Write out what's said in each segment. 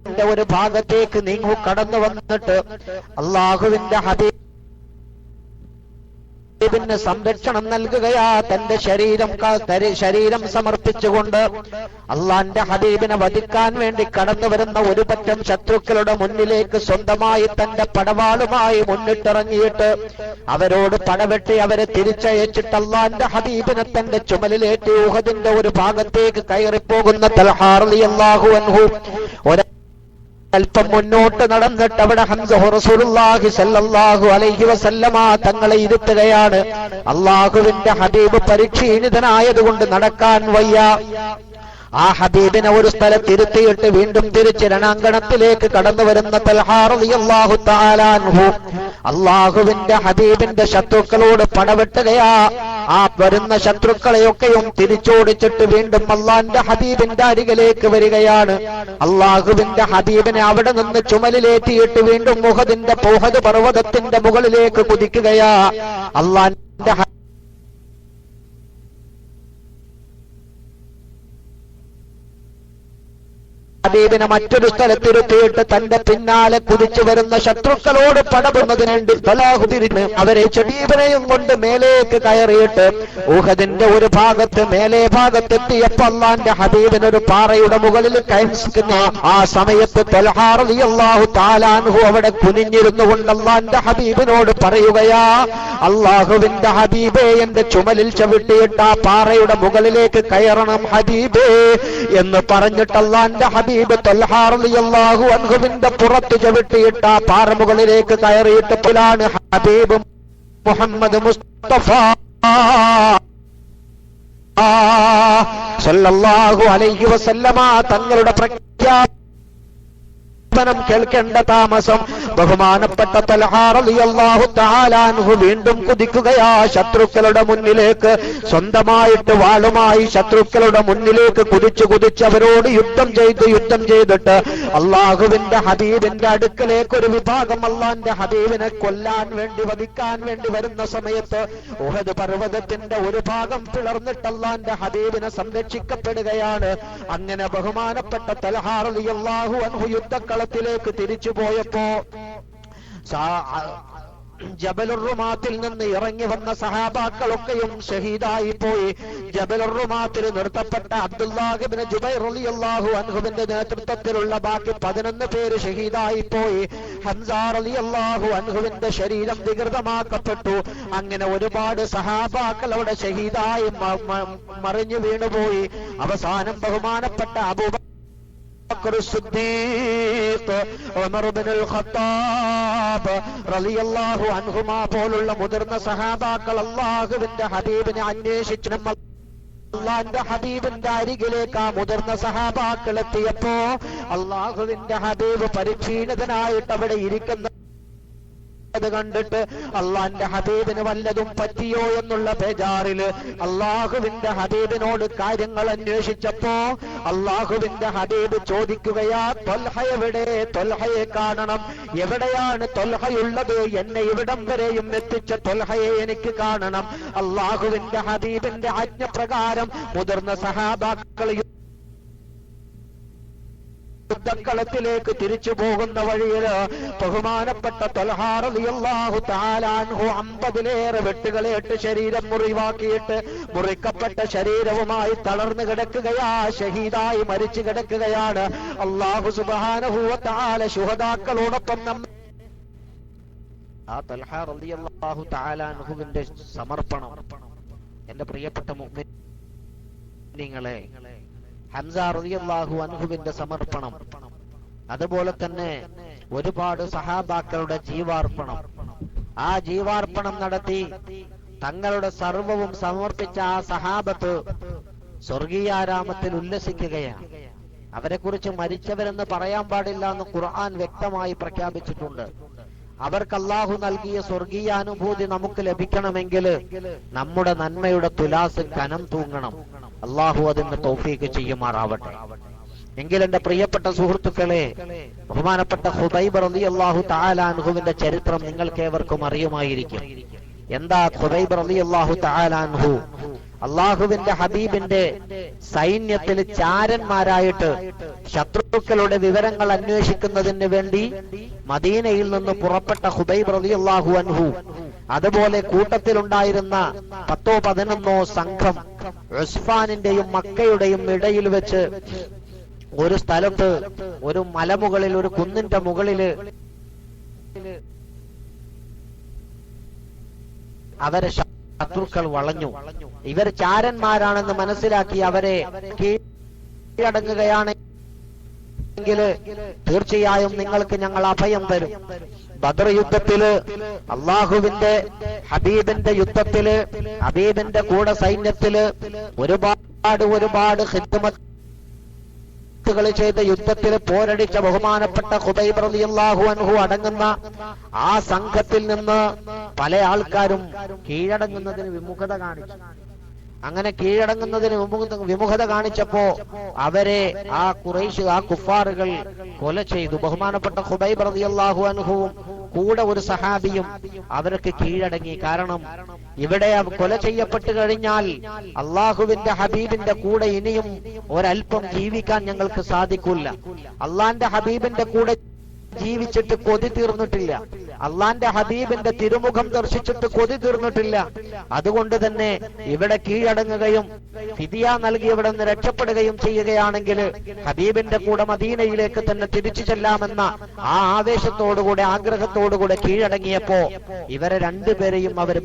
ഒരു ഭാഗത്തേക്ക് നീങ്ങു കടന്നു വന്നിട്ട് അള്ളാഹുവിന്റെ ഹബീബിന് സംരക്ഷണം നൽകുകയാ. തന്റെ ശരീരം സമർപ്പിച്ചുകൊണ്ട് അള്ളാന്റെ ഹബീബിനെ വധിക്കാൻ വേണ്ടി കടന്നു വരുന്ന ഒരു പറ്റം ശത്രുക്കളുടെ മുന്നിലേക്ക് സ്വന്തമായി തന്റെ പടവാളുമായി മുന്നിട്ടിറങ്ങിയിട്ട് അവരോട് പടവെട്ടി അവരെ തിരിച്ചയച്ചിട്ട് അള്ളാന്റെ ഹബീബിനെ തന്റെ ചുമലിലേറ്റി ഉഹദിന്റെ ഒരു ഭാഗത്തേക്ക് കയറിപ്പോകുന്ന തൽഹാ റളിയല്ലാഹു അൻഹു അല്പം മുന്നോട്ട് നടന്നിട്ട് അവിടെ ഹംസ റസൂലുള്ളാഹി സ്വല്ലല്ലാഹു അലൈഹി വസല്ലമ തങ്ങളെ ഇരുത്തുകയാണ്. അള്ളാഹുവിന്റെ ഹബീബ് പരീക്ഷീണിതനായതുകൊണ്ട് നടക്കാൻ വയ്യ. ആ ഹബീബിനെ ഒരു സ്ഥലത്ത് ഇരുത്തിയിട്ട് വീണ്ടും തിരിച്ച് രണാങ്കണത്തിലേക്ക് കടന്നു വരുന്ന തൽഹാ റളിയല്ലാഹു തആല അൻഹു അള്ളാഹുവിന്റെ ഹബീബിന്റെ ശത്രുക്കളോട് പടവെട്ടുകയാ. ആ വരുന്ന ശത്രുക്കളെയൊക്കെയും തിരിച്ചോടിച്ചിട്ട് വീണ്ടും അള്ളാന്റെ ഹബീബിന്റെ അരികിലേക്ക് വരികയാണ്. അള്ളാഹുവിന്റെ ഹബീബിനെ അവിടെ നിന്ന് ചുമലിലേറ്റിയിട്ട് വീണ്ടും ഉഹദ് പർവ്വതത്തിന്റെ മുകളിലേക്ക് കുതിക്കുകയാ. അള്ളാന്റെ ഹബീബിനെ മറ്റൊരു സ്ഥലത്തിരുത്തിയിട്ട് തന്റെ പിന്നാലെ കുതിച്ചു വരുന്ന ശത്രുക്കളോട് പടപെടുന്നതിന് വേണ്ടി തലാഹു തിരിഞ്ഞ് അവരെ ഹബീബിനെയും കൊണ്ട് മേലേക്ക് കയറിയിട്ട് ഉഹദിന്റെ ഒരു ഭാഗത്ത് മേലെ ഭാഗത്തെത്തിയപ്പോൾ അല്ലാഹുവിന്റെ ഹബീബിനൊരു പാറയുടെ മുകളിൽ കയറിക്കുന്ന ആ സമയത്ത് തൽഹാ റളിയല്ലാഹു തആല അൻഹു അവിടെ കുനിഞ്ഞിരുന്നു കൊണ്ട് അല്ലാഹുവിന്റെ ഹബീബിനോട് പറയുകയാ, അള്ളാഹുവിന്റെ ഹബീബേ, എന്റെ ചുമലിൽ ചവിട്ടിയിട്ട് ആ പാറയുടെ മുകളിലേക്ക് കയറണം ഹബീബേ എന്ന് പറഞ്ഞിട്ട് അല്ലാഹുവിന്റെ ഹബീബ് തൽഹാ റളിയല്ലാഹു അൻഹുവിന്റെ പുറത്ത് ചവിട്ടിയിട്ട് ആ പാറ മുകളിലേക്ക് കയറിയിട്ടപ്പോഴാണ് ഹബീബ് മുഹമ്മദ് മുസ്തഫ സല്ലല്ലാഹു അലൈഹി വസല്ലമ തങ്ങളുടെ കേൾക്കേണ്ട താമസം ബഹുമാനപ്പെട്ട തൽഹാ റളിയല്ലാഹു തആല അൻഹു വീണ്ടും കുതിക്കുകയാ ശത്രുക്കളുടെ മുന്നിലേക്ക്. സ്വന്തമായിട്ട് വാളുമായി ശത്രുക്കളുടെ മുന്നിലേക്ക് കുതിച്ച് അവരോട് യുദ്ധം ചെയ്തിട്ട് അള്ളാഹുവിന്റെ ഹബീബിന്റെ അടുക്കലേക്ക് ഒരു വിഭാഗം അള്ളാന്റെ ഹബീബിനെ കൊല്ലാൻ വേണ്ടി വധിക്കാൻ വേണ്ടി വരുന്ന സമയത്ത് ഉഹദ് പർവ്വതത്തിന്റെ ഒരു ഭാഗം പിളർന്നിട്ട് അള്ളാന്റെ ഹബീബിനെ സംരക്ഷിക്കപ്പെടുകയാണ്. അങ്ങനെ ബഹുമാനപ്പെട്ട തൽഹാ റളിയല്ലാഹു അൻഹു യുദ്ധക്കളത്തിലേക്ക് തിരിച്ചു പോയപ്പോ ജബലുർ റുമാത്തിൽ നിന്ന് ഇറങ്ങി വന്ന സഹാബാക്കളൊക്കെയും ഷഹീദായി പോയി. ജബലുർ റുമാത്തിൽ നിർത്തപ്പെട്ട അബ്ദുല്ലാഹ് ഇബ്നു ജുബൈർ റളിയല്ലാഹു അൻഹുവിന്റെ നേതൃത്വത്തിലുള്ള ബാക്കി 11 പേര് ഷഹീദായി പോയി. ഹംസ റളിയല്ലാഹു അൻഹുവിന്റെ ശരീരം വികൃതമാക്കപ്പെട്ടു. അങ്ങനെ ഒരുപാട് സഹാബാക്കൾ അവിടെ ഷഹീദായി മറിഞ്ഞു വീണുപോയി. അവസാനം ബഹുമാനപ്പെട്ട അബൂബക്കർ സിദ്ദീഖ്, ഉമർ ഇബ്നുൽ ഖത്താബ് റളിയല്ലാഹു അൻഹുമാ പോലുള്ള മുതിർന്ന സഹാബാക്കൾ അല്ലാഹുവിന്റെ ഹബീബിനെ അന്വേഷിച്ചു അല്ലാഹുവിന്റെ ഹബീബിന്റെ അരികിലേക്ക് ആ മുതിർന്ന സഹാബാക്കൾ എത്തിയപ്പോ അല്ലാഹുവിന്റെ ഹബീബ് പരിക്ഷീണിതനായിട്ട് അവിടെ ഇരിക്കുന്ന അത് കണ്ടിട്ട് അള്ളാന്റെ ഹബീബിന് വല്ലതും പറ്റിയോ എന്നുള്ള ബേജാറില് അള്ളാഹുവിന്റെ ഹബീബിനോട് കാര്യങ്ങൾ അന്വേഷിച്ചപ്പോ അള്ളാഹുവിന്റെ ഹബീബ് ചോദിക്കുകയാ, ത്വൽഹ എവിടെ? ത്വൽഹയെ കാണണം. എവിടെയാണ് ത്വൽഹയുള്ളത്? എന്നെ ഇവിടം വരെയും എത്തിച്ച ത്വൽഹയെ എനിക്ക് കാണണം. അള്ളാഹുവിന്റെ ഹബീബിന്റെ ആജ്ഞപ്രകാരം മുതിർന്ന സഹാബാക്കൾ യുദ്ധക്കളത്തിലേക്ക് തിരിച്ചു പോകുന്ന വഴിയിൽ ബഹുമാനപ്പെട്ട തൽഹാ റളിയല്ലാഹു തആല അൻഹു 50-ലേറെ വെട്ടുകളേറ്റ് ശരീരം മുറിവാക്കിയിട്ട് മുറിക്കപ്പെട്ട ശരീരവുമായി തളർന്നു കിടക്കുകയാ, ഷഹീദായി മരിച്ചു കിടക്കുകയാണ്. അല്ലാഹു സുബ്ഹാനഹു വ തആല ശുഹദാക്കളോടൊപ്പം ആ തൽഹാ റളിയല്ലാഹു തആല അൻഹുവിന്റെ സമർപ്പണം എന്റെ പ്രിയപ്പെട്ട മുഅ്മിനീങ്ങളെ, ഹംസ റളിയല്ലാഹു അൻഹുവിന്റെ സമർപ്പണം, അതുപോലെ തന്നെ ഒരുപാട് സഹാബാക്കളുടെ ജീവാർപ്പണം, ആ ജീവാർപ്പണം നടത്തി തങ്ങളുടെ സർവവും സമർപ്പിച്ച ആ സഹാബത്ത് സ്വർഗീയാരാമത്തിൽ ഉല്ലസിക്കുകയാണ്. അവരെ കുറിച്ച് മരിച്ചവരെന്ന് പറയാൻ പാടില്ല എന്ന് ഖുർആൻ വ്യക്തമായി പ്രഖ്യാപിച്ചിട്ടുണ്ട്. അവർക്ക് അല്ലാഹു നൽകിയ സ്വർഗീയ അനുഭൂതി നമുക്ക് ലഭിക്കണമെങ്കിൽ നമ്മുടെ നന്മയുടെ തുലാസ് കനം തൂങ്ങണം. അല്ലാഹു അതിന് തൗഫീഖ് ചെയ്യുമാറാവട്ടെ. എങ്കിൽ എന്റെ പ്രിയപ്പെട്ട സുഹൃത്തുക്കളെ, ബഹുമാനപ്പെട്ട ഖുബൈബ് റളിയല്ലാഹു തആല അൻഹുവിന്റെ ചരിത്രം നിങ്ങൾക്കേവർക്കും അറിയുമായിരിക്കും. എന്താ ഖുബൈബ് റളിയല്ലാഹു തആല അൻഹു? അള്ളാഹുവിന്റെ ഹബീബിന്റെ സൈന്യത്തിൽ ചാരന്മാരായിട്ട് ശത്രുക്കളുടെ വിവരങ്ങൾ അന്വേഷിക്കുന്നതിന് വേണ്ടി മദീനയിൽ നിന്ന് പുറപ്പെട്ട ഖുബൈബ് റളിയല്ലാഹു അൻഹു, അതുപോലെ കൂട്ടത്തിലുണ്ടായിരുന്ന 10-11 സംഘം ഉസ്ഫാനിന്റെയും മക്കയുടെയും ഇടയിൽ വെച്ച് ഒരു സ്ഥലത്ത് ഒരു മലമുകളിൽ, ഒരു കുന്നിന്റെ മുകളില് അവരെ ശത്രുക്കൾ വളഞ്ഞു. ഇവർ ചാരന്മാരാണെന്ന് മനസ്സിലാക്കി അവരെ കീഴടങ്ങുകയാണെങ്കിൽ തീർച്ചയായും നിങ്ങൾക്ക് ഞങ്ങൾ അഭയം തരും. ബദർ യുദ്ധത്തില്, അള്ളാഹുവിന്റെ ഹബീബിന്റെ യുദ്ധത്തില്, ഹബീബിന്റെ കൂടെ സൈന്യത്തില് ഒരുപാട് ഖിദ്മത്തുകൾ ചെയ്ത യുദ്ധത്തിൽ പോരടിച്ച ബഹുമാനപ്പെട്ട ഖുബൈബ് റളിയല്ലാഹു അൻഹു അടങ്ങുന്ന ആ സംഘത്തിൽ നിന്ന് പല ആൾക്കാരും കീഴടങ്ങുന്നതിന് വിമുഖത കാണിച്ചു. അങ്ങനെ കീഴടങ്ങുന്നതിന് വിമുഖത കാണിച്ചപ്പോ അവരെ ആ ഖുറൈശ്, ആ കുഫാറുകൾ കൊല ചെയ്തു. ബഹുമാനപ്പെട്ട ഖുബൈബ് റളിയല്ലാഹു അൻഹുവും കൂടെ ഒരു സഹാബിയും അവർക്ക് കീഴടങ്ങി. കാരണം ഇവിടെ കൊല ചെയ്യപ്പെട്ടു കഴിഞ്ഞാൽ അള്ളാഹുവിന്റെ ഹബീബിന്റെ കൂടെ ഇനിയും ഒരൽപ്പം ജീവിക്കാൻ ഞങ്ങൾക്ക് സാധിക്കില്ല. അള്ളാന്റെ ഹബീബിന്റെ കൂടെ ജീവിച്ചിട്ട് കൊതി തീർന്നിട്ടില്ല, അള്ളാന്റെ ഹബീബിന്റെ തിരുമുഖം ദർശിച്ചിട്ട് കൊതി തീർന്നിട്ടില്ല. അതുകൊണ്ട് തന്നെ ഇവിടെ കീഴടങ്ങുകയും ഫിദിയ നൽകി ഇവിടെ നിന്ന് രക്ഷപ്പെടുകയും ചെയ്യുകയാണെങ്കിൽ ഹബീബിന്റെ കൂടെ മദീനയിലേക്ക് തന്നെ തിരിച്ചു ചെല്ലാമെന്ന ആ ആവേശത്തോടുകൂടെ, ആഗ്രഹത്തോടുകൂടെ കീഴടങ്ങിയപ്പോ ഇവരെ രണ്ടുപേരെയും അവർ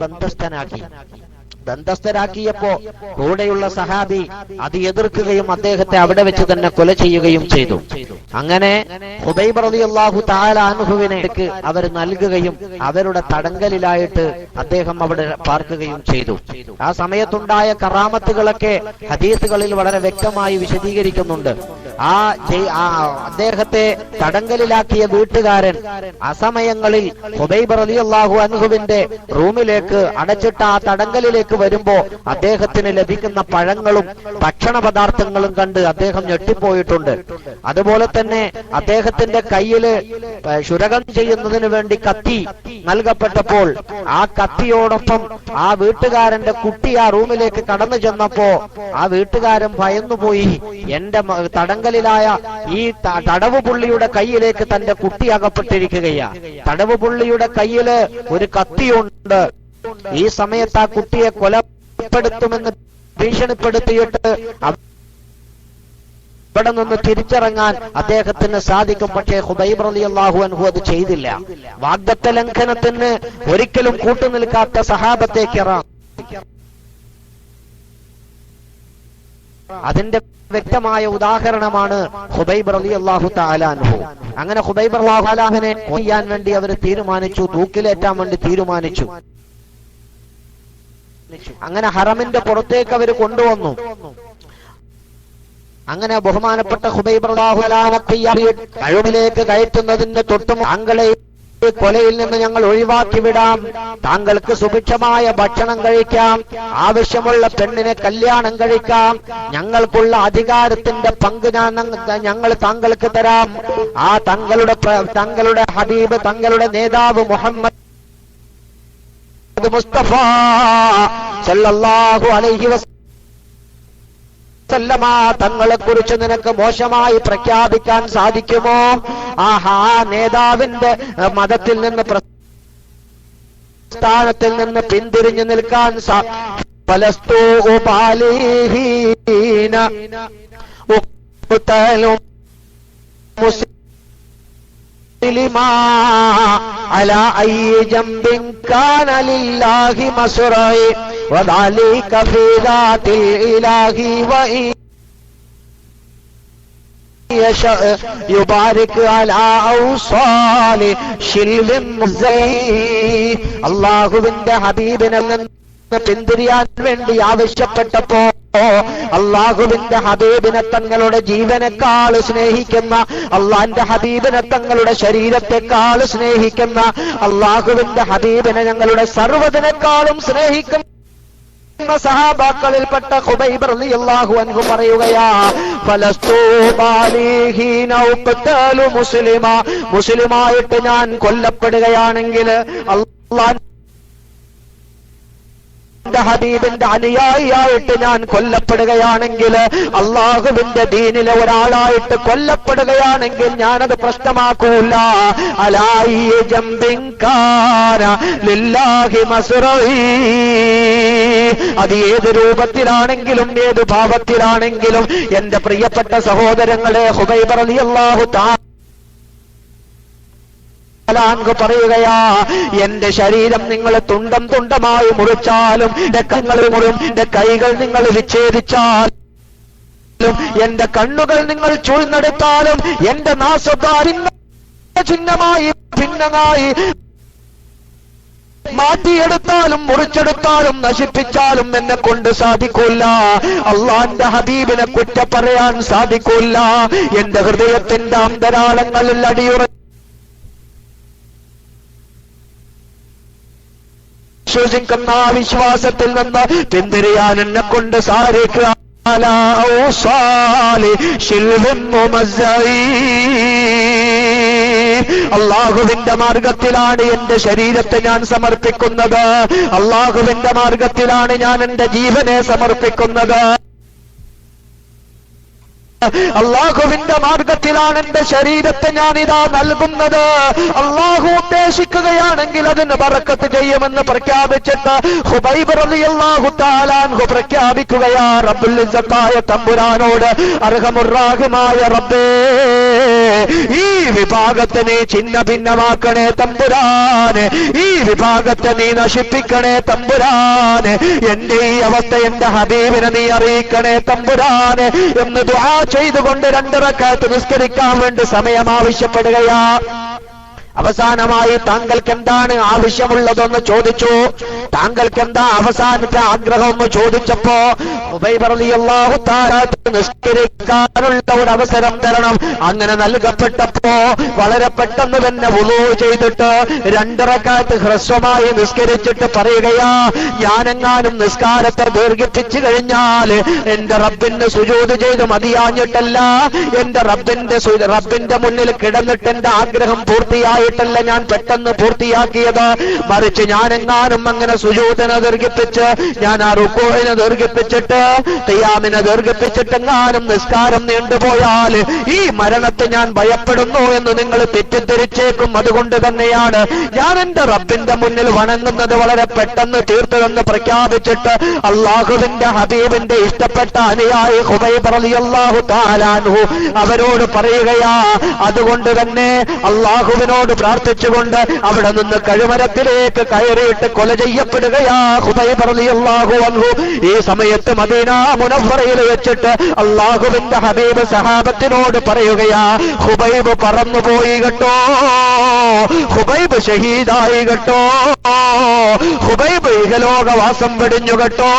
ബന്ധസ്ഥരാക്കിയപ്പോ കൂടെയുള്ള സഹാബി അത് എതിർക്കുകയും അദ്ദേഹത്തെ അവിടെ വെച്ച് തന്നെ കൊല ചെയ്യുകയും ചെയ്തു. അങ്ങനെ ഖുബൈബ് റളിയല്ലാഹു തആല അൻഹുവിനെ അവർ നൽകുകയും അവരുടെ തടങ്കലിലായിട്ട് അദ്ദേഹം അവിടെ പാർക്കുകയും ചെയ്തു. ആ സമയത്തുണ്ടായ കറാമത്തുകളൊക്കെ ഹദീസുകളിൽ വളരെ വ്യക്തമായി വിശദീകരിക്കുന്നുണ്ട്. അദ്ദേഹത്തെ തടങ്കലിലാക്കിയ വീട്ടുകാരൻ അസമയങ്ങളിൽ ഖുബൈബ് റളിയല്ലാഹു അൻഹുവിന്റെ റൂമിലേക്ക് അടച്ചിട്ട ആ തടങ്കലിലേക്ക് വരുമ്പോ അദ്ദേഹത്തിന് ലഭിക്കുന്ന പഴങ്ങളും ഭക്ഷണ പദാർത്ഥങ്ങളും കണ്ട് അദ്ദേഹം ഞെട്ടിപ്പോയിട്ടുണ്ട്. അതുപോലെ തന്നെ അദ്ദേഹത്തിന്റെ കയ്യില് ശുരകം ചെയ്യുന്നതിന് വേണ്ടി കത്തി നൽകപ്പെട്ടപ്പോൾ ആ കത്തിയോടൊപ്പം ആ വീട്ടുകാരന്റെ കുട്ടി ആ റൂമിലേക്ക് കടന്നു ചെന്നപ്പോ ആ വീട്ടുകാരൻ ഭയന്നുപോയി. എന്റെ തടങ്കലിലായ ഈ തടവ് പുള്ളിയുടെ കയ്യിലേക്ക് തന്റെ കുട്ടി അകപ്പെട്ടിരിക്കുകയാ. തടവ് പുള്ളിയുടെ കയ്യില് ഒരു കത്തിയുണ്ട്. ഈ സമയത്ത് ആ കുട്ടിയെ കൊലപ്പെടുത്തുമെന്ന് ഭീഷണിപ്പെടുത്തിയിട്ട് ഇവിടെ നിന്ന് തിരിച്ചിറങ്ങാൻ അദ്ദേഹത്തിന് സാധിക്കും. പക്ഷേ ഖുബൈബ് റളിയല്ലാഹു അൻഹു അത് ചെയ്തില്ല. വാഗ്ദത്ത ലംഘനത്തിന് ഒരിക്കലും കൂട്ടുനിൽക്കാത്ത സഹാബത്തെ കിറാം. അതിന്റെ വ്യക്തമായ ഉദാഹരണമാണ് ഖുബൈബ് റളിയല്ലാഹു തആല അൻഹു. അങ്ങനെ ഖുബൈബ് റളിയല്ലാഹു അൻഹുവിനെ കൊല്ലാൻ വേണ്ടി അവർ തീരുമാനിച്ചു, തൂക്കിലേറ്റാൻ വേണ്ടി തീരുമാനിച്ചു. അങ്ങനെ ഹറമിന്റെ പുറത്തേക്ക് അവർ കൊണ്ടുവന്നു. അങ്ങനെ ബഹുമാനപ്പെട്ട ഖുബൈബ് റളിയല്ലാഹു അൻഹു കഴിവിലേക്ക് കയറ്റുന്നതിന് തൊട്ടും താങ്കളെ കൊലയിൽ നിന്ന് ഞങ്ങൾ ഒഴിവാക്കി വിടാം, താങ്കൾക്ക് സുഭിക്ഷമായ ഭക്ഷണം കഴിക്കാം, ആവശ്യമുള്ള പെണ്ണിനെ കല്യാണം കഴിക്കാം, ഞങ്ങൾക്കുള്ള അധികാരത്തിന്റെ പങ്ക് ഞങ്ങൾ താങ്കൾക്ക് തരാം. ആ തങ്ങളുടെ ഹബീബ്, തങ്ങളുടെ നേതാവ് മുഹമ്മദ് മുസ്തഫ സല്ലല്ലാഹു അലൈഹി വസല്ലമ തങ്ങളെ കുറിച്ച് നിനക്ക് മോശമായി പ്രഖ്യാപിക്കാൻ സാധിക്കുമോ? ആഹാ, നേതാവിന്റെ മതത്തിൽ നിന്ന്, പ്രസ്ഥാനത്തിൽ നിന്ന് പിന്തിരിഞ്ഞു നിൽക്കാൻ على أي جنب كان لله مسرعي وذلك في ذات الإله وإن يشاء يبارك على أوصال شلو مزين. അല്ലാഹുവിന്റെ ഹബീബിനെ പിന്തിരിയാൻ വേണ്ടി ആവശ്യപ്പെട്ടപ്പോ അള്ളാഹുവിന്റെ ഹബീബിനെ തങ്ങളുടെ ജീവനേക്കാൾ സ്നേഹിക്കുന്ന, അള്ളാന്റെ ഹബീബിനെ തങ്ങളുടെ ശരീരത്തെക്കാൾ സ്നേഹിക്കുന്ന, അള്ളാഹുവിന്റെ ഹബീബിനെ ഞങ്ങളുടെ സർവ്വതിനേക്കാളും സ്നേഹിക്കുന്ന സഹാബാക്കളിൽപ്പെട്ട ഖുബൈബ് റളിയല്ലാഹു അൻഹു പറയുകയാ, മുസ്ലിമായിട്ട് ഞാൻ കൊല്ലപ്പെടുകയാണെങ്കിൽ അള്ളാഹ് അള്ളാന്റെ ഹബീബിന്റെ അനുയായിയായിട്ട് ഞാൻ കൊല്ലപ്പെടുകയാണെങ്കിൽ, അള്ളാഹുവിന്റെ ദീനിലെ ഒരാളായിട്ട് കൊല്ലപ്പെടുകയാണെങ്കിൽ ഞാനത് പ്രശ്നമാക്കൂല. അലായി ജംബിൻകാന ലില്ലാഹി മസ്റഈ. അത് ഏത് രൂപത്തിലാണെങ്കിലും ഏത് ഭാവത്തിലാണെങ്കിലും എന്റെ പ്രിയപ്പെട്ട സഹോദരങ്ങളെ, ഹുബൈബ് റളിയല്ലാഹു തആല പറയുകയാ, എന്റെ ശരീരം നിങ്ങൾ തുണ്ടം തുണ്ടമായി മുറിച്ചാലും, എന്റെ കൈകൾ നിങ്ങൾ വിച്ഛേദിച്ചാലും, എന്റെ കണ്ണുകൾ നിങ്ങൾ ചൂഴ്ന്നെടുത്താലും, എന്റെ നാസദ്വാരങ്ങൾ ചിഹ്നമായി ഭിന്നമായി മാറ്റിയെടുത്താലും മുറിച്ചെടുത്താലും നശിപ്പിച്ചാലും എന്നെ കൊണ്ട് സാധിക്കൂല. അള്ളാന്റെ ഹബീബിനെ കുറ്റ പറയാൻ സാധിക്കൂല. എന്റെ ഹൃദയത്തിന്റെ അന്തരാളങ്ങളിൽ വിശ്വസിക്കുന്ന വിശ്വാസത്തിൽ നിന്ന് പിന്തിരിയാൻ എന്നെ കൊണ്ട് സാധിക്കുക. അള്ളാഹുവിന്റെ മാർഗത്തിലാണ് എന്റെ ശരീരത്തെ ഞാൻ സമർപ്പിക്കുന്നത്. അള്ളാഹുവിന്റെ മാർഗത്തിലാണ് ഞാൻ എന്റെ ജീവനെ സമർപ്പിക്കുന്നത്. അള്ളാഹുവിന്റെ മാർഗത്തിലാണ് എന്റെ ശരീരത്തെ ഞാനിതാ നൽകുന്നത്. അള്ളാഹു ഉദ്ദേശിക്കുകയാണെങ്കിൽ അതിന് ബറക്കത്ത് ചെയ്യുമെന്ന് പ്രഖ്യാപിച്ചിട്ട് ഹുബൈബ് റളിയല്ലാഹു തആല അൻഹു പ്രഖ്യാപിക്കുകയാ, റബ്ബുൽ ഇസ്സത്തായ തമ്പുരാനോട്, അർഹമുർ-റഹീമായ റബ്ബേ, ഈ വിഭാഗത്തെ നീ ഛിന്ന ഭിന്നമാക്കണേ തമ്പുരാനെ, ഈ വിഭാഗത്തെ നീ നശിപ്പിക്കണേ തമ്പുരാനെ, എന്റെ ഈ അവസ്ഥ എന്റെ ഹബീബിനെ നീ അറിയിക്കണേ തമ്പുരാനെ എന്ന് ദുആ ചെയ്തുകൊണ്ട് 2 റക്അത്ത് നിസ്കരിക്കാൻ വേണ്ടി സമയം ആവശ്യപ്പെടുകയാ. അവസാനമായി താങ്കൾക്ക് എന്താണ് ആവശ്യമുള്ളതെന്ന് ചോദിച്ചു. താങ്കൾക്ക് എന്താ അവസാനത്തെ ആഗ്രഹം എന്ന് ചോദിച്ചപ്പോ ഹുബൈബ് റളിയല്ലാഹു തആല നിസ്കരിക്കാനുള്ള ഒരു അവസരം തരണം. അങ്ങനെ നൽകപ്പെട്ടപ്പോ വളരെ പെട്ടെന്ന് തന്നെ വുളൂ ചെയ്തിട്ട് 2 റക്അത്ത് ഹ്രസ്വമായി നിസ്കരിച്ചിട്ട് പറയുകയാ, ഞാനെങ്ങാനും നിസ്കാരത്തെ ദീർഘിപ്പിച്ചു കഴിഞ്ഞാൽ എന്റെ റബ്ബിന് സുജൂദ് ചെയ്ത് മതിയാഞ്ഞിട്ടല്ല, എന്റെ റബ്ബിന്റെ മുന്നിൽ കിടന്നിട്ട് എന്റെ ആഗ്രഹം പൂർത്തിയായിട്ടല്ല ഞാൻ പെട്ടെന്ന് പൂർത്തിയാക്കിയത്, മറിച്ച് ഞാനെങ്ങാനും അങ്ങനെ സുജൂദിനെ ദീർഘിപ്പിച്ച്, ഞാൻ ആ റുകൂഇനെ ദീർഘിപ്പിച്ചിട്ട് ഖിയാമിനെ ദീർഘിപ്പിച്ചിട്ടെങ്ങാനും നിസ്കാരം നീണ്ടുപോയാൽ ഈ മരണത്തെ ഞാൻ ഭയപ്പെടുന്നു എന്ന് നിങ്ങൾ തെറ്റിദ്ധരിച്ചേക്കും. അതുകൊണ്ട് തന്നെയാണ് ഞാൻ എന്റെ റബ്ബിന്റെ മുന്നിൽ വണങ്ങുന്നത് വളരെ പെട്ടെന്ന് തീർത്തതെന്ന് പ്രഖ്യാപിച്ചിട്ട് അള്ളാഹുവിന്റെ ഹബീബിന്റെ ഇഷ്ടപ്പെട്ട അനുയായി ഹുബൈബ് റളിയല്ലാഹു തആല അൻഹു അവരോട് പറയുകയാ, അതുകൊണ്ട് തന്നെ അള്ളാഹുവിനോട് പ്രാർത്ഥിച്ചുകൊണ്ട് അവിടെ നിന്ന് കഴുമരത്തിലേക്ക് കയറിയിട്ട് കൊല ചെയ്യപ്പെടുകയാ ഹുബൈബ് റളിയല്ലാഹു അൻഹു. ഈ സമയത്ത് മദീന മുനവ്വറയിൽ വെച്ചിട്ട് അള്ളാഹുവിന്റെ ഹബീബ് സഹാബത്തിനോട് പറയുകയാ, ഹുബൈബ് പറന്നുപോയി കേട്ടോ, ഹുബൈബ് ഷഹീദായി കേട്ടോ, ഹുബൈബ് ഇഹലോകവാസം വെടിഞ്ഞു കേട്ടോ.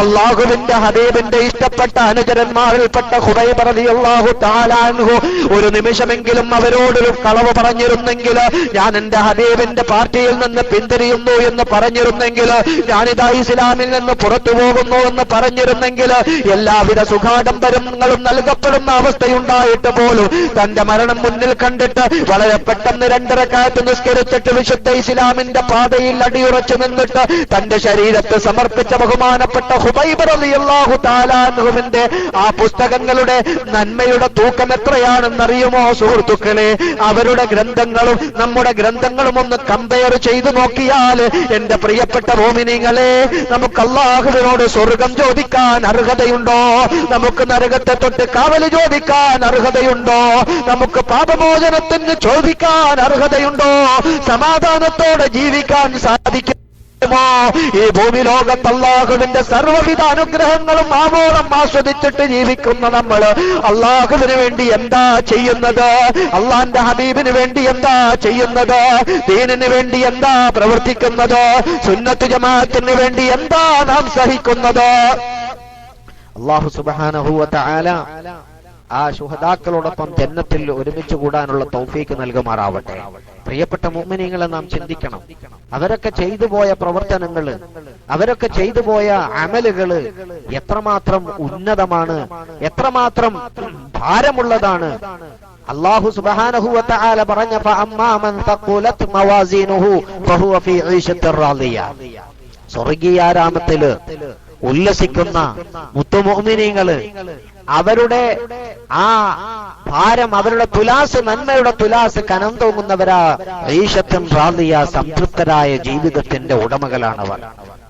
അള്ളാഹുവിന്റെ ഹബീബിന്റെ ഇഷ്ടപ്പെട്ട അനുചരന്മാരിൽപ്പെട്ട ഹുബൈബ് റളിയല്ലാഹു തആല അൻഹു ഒരു നിമിഷമെങ്കിലും അവരോടൊരു കളവ് പറഞ്ഞിരുന്നെങ്കിൽ, ഞാൻ എന്റെ ഹബീബിന്റെ പാർട്ടിയിൽ നിന്ന് പിന്തിരിയുന്നു എന്ന് പറഞ്ഞിരുന്നെങ്കിൽ, ഞാനിതാ ഇസ്ലാമിൽ നിന്ന് പുറത്തു പോകുന്നു എന്ന് പറഞ്ഞിരുന്നെങ്കിൽ, എല്ലാവിധ സുഖാഡംബരങ്ങളും നൽകപ്പെടുന്ന അവസ്ഥയുണ്ടായിട്ട് പോലും തന്റെ മരണം മുന്നിൽ കണ്ടിട്ട് വളരെ പെട്ടെന്ന് 2 റക്അത്ത് നിസ്കരിച്ചിട്ട് വിശുദ്ധ ഇസ്ലാമിന്റെ പാതയിൽ അടിയുറച്ചു നിന്നിട്ട് തന്റെ ശരീരത്തെ സമർപ്പിച്ച ബഹുമാനപ്പെട്ട ഹുബൈബ് റളിയല്ലാഹു തആല അൻഹുവിന്റെ ആ പുസ്തകങ്ങളുടെ നന്മയുടെ തൂക്കം എത്രയാണെന്നറിയുമോ സുഹൃത്തുക്കളെ? അവരുടെ ഗ്രന്ഥങ്ങളും നമ്മുടെ ഗ്രന്ഥങ്ങളും ഒന്ന് കമ്പയർ ചെയ്തു നോക്കിയാൽ എന്റെ പ്രിയപ്പെട്ട മോമിനീങ്ങളെ, നമുക്ക് അല്ലാഹുവിനോട് സ്വർഗം ചോദിക്കാൻ അർഹതയുണ്ടോ? നമുക്ക് നരകത്തെ തൊട്ട് കാവല് ചോദിക്കാൻ അർഹതയുണ്ടോ? നമുക്ക് പാപമോചനത്തിന് ചോദിക്കാൻ അർഹതയുണ്ടോ? സമാധാനത്തോടെ ജീവിക്കാൻ സാധിക്കും? ഈ ഭൂമി ലോകത്ത് അല്ലാഹുവിന്റെ സർവ്വവിധ അനുഗ്രഹങ്ങളും ആവോളം ആസ്വദിച്ചിട്ട് ജീവിക്കുന്ന നമ്മൾ അല്ലാഹുവിന് വേണ്ടി എന്താ ചെയ്യുന്നത്? അള്ളാന്റെ ഹബീബിന് വേണ്ടി എന്താ ചെയ്യുന്നത്? ദീനിന് വേണ്ടി എന്താ പ്രവർത്തിക്കുന്നത്? സുന്നത്ത് ജമാഅത്തിന് വേണ്ടി എന്താ നാം സഹിക്കുന്നത്? അല്ലാഹു സുബ്ഹാനഹു വ തആല ആ ശുഹദാക്കളോടൊപ്പം ജന്നത്തിൽ ഒരുമിച്ച് കൂടാനുള്ള തൗഫീക്ക് നൽകുമാറാവട്ടെ. പ്രിയപ്പെട്ട മുഅ്മിനീങ്ങളെ, നാം ചിന്തിക്കണം, അവരൊക്കെ ചെയ്തു പോയ പ്രവർത്തനങ്ങള്, അവരൊക്കെ ചെയ്തു പോയ അമലുകള് എത്രമാത്രം ഉന്നതമാണ്, എത്രമാത്രം ഭാരമുള്ളതാണ്. അല്ലാഹു സുബ്ഹാനഹു വ തആല പറഞ്ഞ ഫഅമ്മാ മൻ തഖുലത് മവാസീനുഹു ഫഹുവ ഫീ ഈശത്തിർ റാദിയ. സ്വർഗീയാരാമത്തില് ഉല്ലസിക്കുന്ന മുത്തുമുഅ്മിനീങ്ങള് അവരുടെ ആ ഭാരം, അവരുടെ തുലാസ്, നന്മയുടെ തുലാസ് കനം തോന്നുന്നവരാ ഈശത്തുൻ റാദിയ, സംതൃപ്തരായ ജീവിതത്തിന്റെ ഉടമകളാണവർ.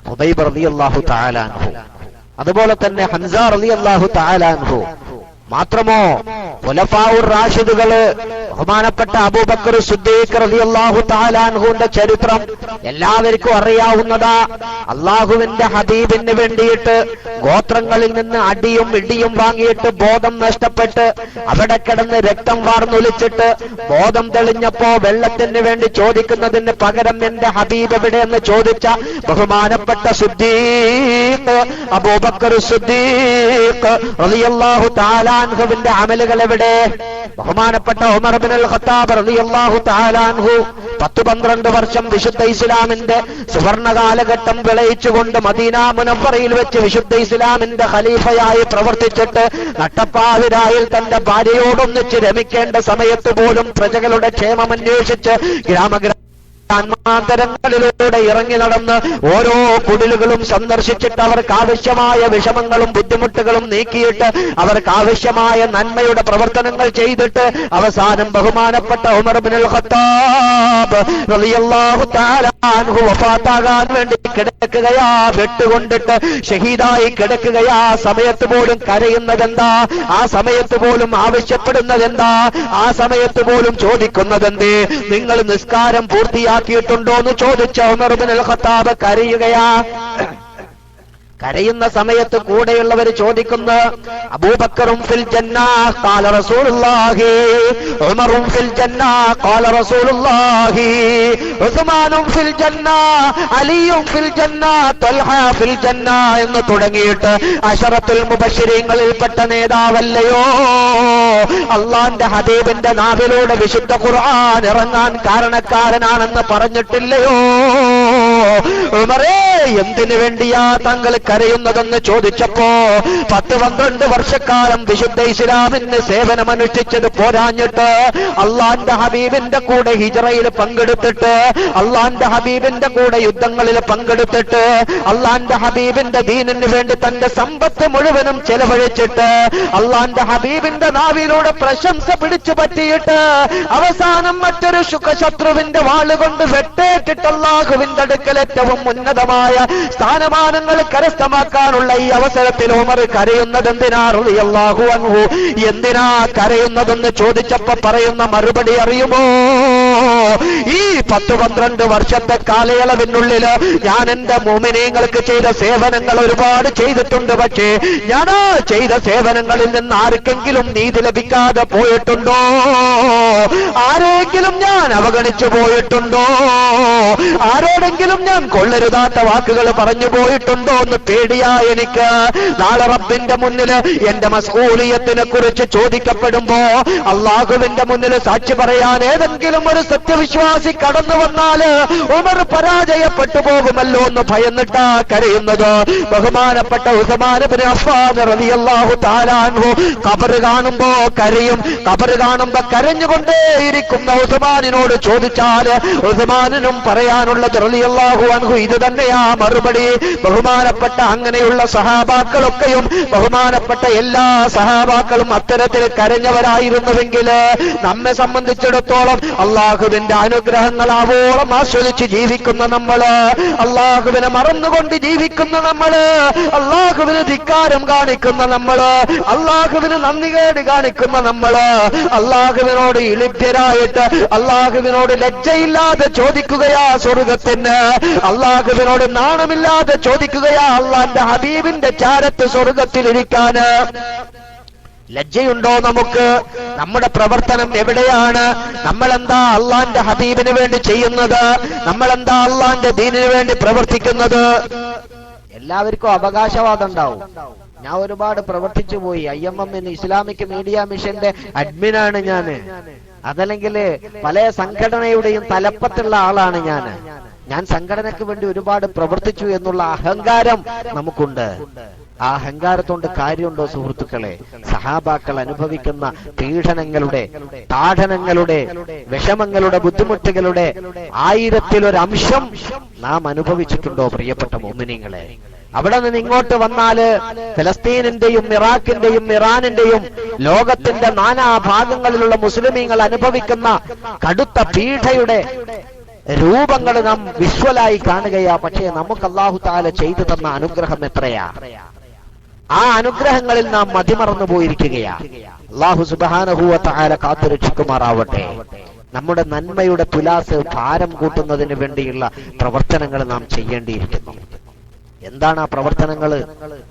ഖുബൈബ് റളിയല്ലാഹു തആല അൻഹു, അതുപോലെ തന്നെ ഹംസ റളിയല്ലാഹു തആല അൻഹു. മാത്രമോ ഖുലഫാഉർ റാഷിദുകള് ബഹുമാനപ്പെട്ട അബൂബക്കർ സിദ്ദീഖ് റളിയല്ലാഹു തആല അൻഹുവിന്റെ ചരിത്രം എല്ലാവർക്കും അറിയാവുന്നതാ. അള്ളാഹുവിന്റെ ഹബീബിന് വേണ്ടിയിട്ട് ഗോത്രങ്ങളിൽ നിന്ന് അടിയും ഇടിയും വാങ്ങിയിട്ട് ബോധം നഷ്ടപ്പെട്ട് അവിടെ കിടന്ന് രക്തം വാർന്നൊലിച്ചിട്ട് ബോധം തെളിഞ്ഞപ്പോ വെള്ളത്തിന് വേണ്ടി ചോദിക്കുന്നതിന് പകരം എന്റെ ഹബീബ് എവിടെയെന്ന് ചോദിച്ച ബഹുമാനപ്പെട്ട സിദ്ദീഖ് അബൂബക്കർ സിദ്ദീഖ് റളിയല്ലാഹു തആല അൻഹുവിന്റെ അമലുകൾ എവിടെ? ബഹുമാനപ്പെട്ട ഉമർ ഇബ്നുൽ ഖത്താബ് റളിയല്ലാഹു തആല അൻഹു 10-12 വർഷം വിശുദ്ധ ഇസ്ലാമിന്റെ സുവർണ കാലഘട്ടം വിളയിച്ചുകൊണ്ട് മദീന മുനവ്വറയിൽ വെച്ച് വിശുദ്ധ ഇസ്ലാമിന്റെ ഖലീഫയായി പ്രവർത്തിച്ചിട്ട് നട്ടപ്പാതിരായിൽ തന്റെ ഭാര്യയോടൊന്നിച്ച് രമിക്കേണ്ട സമയത്ത് പോലും പ്രജകളുടെ ക്ഷേമം അന്വേഷിച്ച് ഗ്രാമാന്തരങ്ങളിലൂടെ ഇറങ്ങി നടന്ന് ഓരോ കുടിലുകളും സന്ദർശിച്ചിട്ട് അവർക്ക് ആവശ്യമായ വിഷമങ്ങളും ബുദ്ധിമുട്ടുകളും നീക്കിയിട്ട് അവർക്ക് ആവശ്യമായ നന്മയുടെ പ്രവർത്തനങ്ങൾ ചെയ്തിട്ട് അവസാനം ബഹുമാനപ്പെട്ട ഉമർ ഇബ്നുൽ ഖത്താബ് റളിയല്ലാഹു തആല അൻഹു വഫാത്താകാൻ വേണ്ടി കിടക്കുകയാ, വെട്ടുകൊണ്ടിട്ട് ഷഹീദായി കിടക്കുകയാ. സമയത്ത് പോലും കരയുന്നതെന്താ? ആ സമയത്ത് പോലും ആവശ്യപ്പെടുന്നതെന്താ? ആ സമയത്ത് പോലും ചോദിക്കുന്നതെന്തേ? നിങ്ങൾ നിസ്കാരം പൂർത്തിയാക്കിയിട്ടുണ്ടോ എന്ന് ചോദിച്ച ഉമർ ഇബ്നുൽ ഖത്താബ് കരയുകയാ. കരയുന്ന സമയത്ത് കൂടെയുള്ളവർ ചോദിക്കുന്നു, അബൂബക്കറും ഫിൽ ജന്ന ഖാല റസൂലുള്ളാഹി, ഉമറും ഫിൽ ജന്ന ഖാല റസൂലുള്ളാഹി, ഉസ്മാനും ഫിൽ ജന്ന, അലിയും ഫിൽ ജന്ന, തൽഹ ഫിൽ ജന്ന എന്ന് തുടങ്ങിയിട്ട് അശറത്തുൽ മുബശ്ശിരീങ്ങളിൽപ്പെട്ട നേതാവല്ലയോ അള്ളാന്റെ ഹബീബിന്റെ നാവിലൂടെ വിശുദ്ധ ഖുർആൻ ഇറങ്ങാൻ കാരണക്കാരനാണെന്ന് പറഞ്ഞിട്ടില്ലയോ? ഉമറേ, എന്തിനു വേണ്ടിയാ താങ്കൾ കരയുന്നതെന്ന് ചോദിച്ചപ്പോ 10-12 വർഷക്കാലം വിശുദ്ധ ഇസ്ലാമിന് സേവനമനുഷ്ഠിച്ചത് പോരാഞ്ഞിട്ട് അള്ളാന്റെ ഹബീബിന്റെ കൂടെ ഹിജ്റയിൽ പങ്കെടുത്തിട്ട് അള്ളാന്റെ ഹബീബിന്റെ കൂടെ യുദ്ധങ്ങളിൽ പങ്കെടുത്തിട്ട് അള്ളാന്റെ ഹബീബിന്റെ ദീനിന് വേണ്ടി തന്റെ സമ്പത്ത് മുഴുവനും ചെലവഴിച്ചിട്ട് അള്ളാന്റെ ഹബീബിന്റെ നാവിലൂടെ പ്രശംസ പിടിച്ചു പറ്റിയിട്ട് അവസാനം മറ്റൊരു ശത്രുവിന്റെ വാളുകൊണ്ട് വെട്ടേറ്റിട്ട് അല്ലാഹുവിന്റെ അടുക്കൽ ഏറ്റവും ഉന്നതമായ സ്ഥാനമാനങ്ങൾ കരസ്ഥമാക്കാനുള്ള ഈ അവസരത്തിൽ ഉമർ കരയുന്നത് എന്തിനാ റളിയല്ലാഹു അൻഹു? എന്തിനാ കരയുന്നതെന്ന് ചോദിച്ചപ്പോ പറയുന്ന മറുപടി അറിയുമോ? ഈ 10-12 വർഷത്തെ കാലയളവിനുള്ളിൽ ഞാൻ എന്റെ മുഅ്മിനീങ്ങൾക്ക് ചെയ്ത സേവനങ്ങൾ ഒരുപാട് ചെയ്തിട്ടുണ്ട്. പക്ഷേ ഞാൻ ചെയ്ത സേവനങ്ങളിൽ നിന്ന് ആർക്കെങ്കിലും നീതി ലഭിക്കാതെ പോയിട്ടുണ്ടോ? ആരെങ്കിലും ഞാൻ അവഗണിച്ചു പോയിട്ടുണ്ടോ? ആരോടെങ്കിലും ഞാൻ കൊള്ളരുതാത്ത വാക്കുകൾ പറഞ്ഞു പോയിട്ടുണ്ടോ എന്ന് പേടിയാ എനിക്ക്. നാളെ റബ്ബിന്റെ മുന്നിൽ എന്റെ മസ്ഊലിയത്തിനെ കുറിച്ച് ചോദിക്കപ്പെടുമ്പോ അള്ളാഹുവിന്റെ മുന്നിൽ സാക്ഷി പറയാൻ ഏതെങ്കിലും ഒരു സത്യവിശ്വാസി കടന്നു വന്നാല് ഉമർ പരാജയപ്പെട്ടു പോകുമല്ലോ എന്ന് ഭയന്നിട്ടാ കരയുന്നത്. ബഹുമാനപ്പെട്ട ഉസ്മാൻ ഇബ്നു അഫ്ഫാൻ റളിയല്ലാഹു തആല അൻഹു ഖബർ കാണുമ്പോ കരയും. ഖബർ കാണുമ്പോ കരഞ്ഞുകൊണ്ടേയിരിക്കുന്ന ഉസ്മാനിനോട് ചോദിച്ചാൽ ഉസ്മാനിനും പറയാനുള്ളത് റളിയല്ലാഹു അൻഹു ഇത് തന്നെയാ മറുപടി. ബഹുമാനപ്പെട്ട അങ്ങനെയുള്ള സഹാബാക്കളൊക്കെയും ബഹുമാനപ്പെട്ട എല്ലാ സഹാബാക്കളും അത്തരത്തിൽ കരഞ്ഞവരായിരുന്നുവെങ്കിൽ നമ്മെ സംബന്ധിച്ചിടത്തോളം അള്ളാഹുവിന്റെ അനുഗ്രഹങ്ങൾ ആവോളം ആസ്വദിച്ച് ജീവിക്കുന്ന നമ്മള്, അള്ളാഹുവിനെ മറന്നുകൊണ്ട് ജീവിക്കുന്ന നമ്മള്, അള്ളാഹുവിന് ധിക്കാരം കാണിക്കുന്ന നമ്മള്, അള്ളാഹുവിന് നന്ദികേട് കാണിക്കുന്ന നമ്മള്, അള്ളാഹുവിനോട് ഇളിഭ്യരായിട്ട് അള്ളാഹുവിനോട് ലജ്ജയില്ലാതെ ചോദിക്കുകയാ സ്വർഗത്തിന്, അള്ളാഹുവിനോട് നാണമില്ലാതെ ചോദിക്കുകയാ അള്ളാന്റെ ഹബീബിന്റെ ചാരത്ത് സ്വർഗത്തിലിരിക്കാന്. ലജ്ജയുണ്ടോ നമുക്ക്? നമ്മുടെ പ്രവർത്തനം എവിടെയാണ്? നമ്മളെന്താ അള്ളാന്റെ ഹബീബിന് വേണ്ടി ചെയ്യുന്നത്? നമ്മളെന്താ അള്ളാന്റെ ദീനിന് വേണ്ടി പ്രവർത്തിക്കുന്നത്? എല്ലാവർക്കും അവകാശവാദം ഉണ്ടാവും. ഞാൻ ഒരുപാട് പ്രവർത്തിച്ചു പോയി. IMM ഇസ്ലാമിക് മീഡിയ മിഷന്റെ അഡ്മിനാണ് ഞാന്, അതല്ലെങ്കിൽ പല സംഘടനയുടെയും തലപ്പത്തുള്ള ആളാണ് ഞാൻ സംഘടനയ്ക്ക് വേണ്ടി ഒരുപാട് പ്രവർത്തിച്ചു എന്നുള്ള അഹങ്കാരം നമുക്കുണ്ട്. ആ അഹങ്കാരത്തോണ്ട് കാര്യമുണ്ടോ സുഹൃത്തുക്കളെ? സഹാബാക്കൾ അനുഭവിക്കുന്ന പീഡനങ്ങളുടെ, താഠനങ്ങളുടെ, വിഷമങ്ങളുടെ, ബുദ്ധിമുട്ടുകളുടെ 1000-ൽ 1 അംശം നാം അനുഭവിച്ചിട്ടുണ്ടോ പ്രിയപ്പെട്ട മുഅ്മിനീങ്ങളെ? അവിടെ നിന്ന് ഇങ്ങോട്ട് വന്നാല് ഫലസ്തീനിന്റെയും ഇറാഖിന്റെയും ഇറാനിന്റെയും ലോകത്തിന്റെ നാനാഭാഗങ്ങളിലുള്ള മുസ്ലിമീങ്ങൾ അനുഭവിക്കുന്ന കടുത്ത പീഡയുടെ രൂപങ്ങൾ നാം വിഷ്വലായി കാണുകയാ. പക്ഷേ നമുക്ക് അല്ലാഹു തആല ചെയ്തു തന്ന അനുഗ്രഹം എത്രയാ! ആ അനുഗ്രഹങ്ങളിൽ നാം മതിമറന്നു പോയിരിക്കുകയാ. അല്ലാഹു സുബ്ഹാനഹു വ തആല കാത്തുരക്ഷിക്കുമാറാവട്ടെ. നമ്മുടെ നന്മയുടെ തുലാസ് ഭാരം കൂട്ടുന്നതിന് വേണ്ടിയുള്ള പ്രവർത്തനങ്ങൾ നാം ചെയ്യേണ്ടിയിരിക്കുന്നു. എന്താണ് ആ പ്രവർത്തനങ്ങൾ?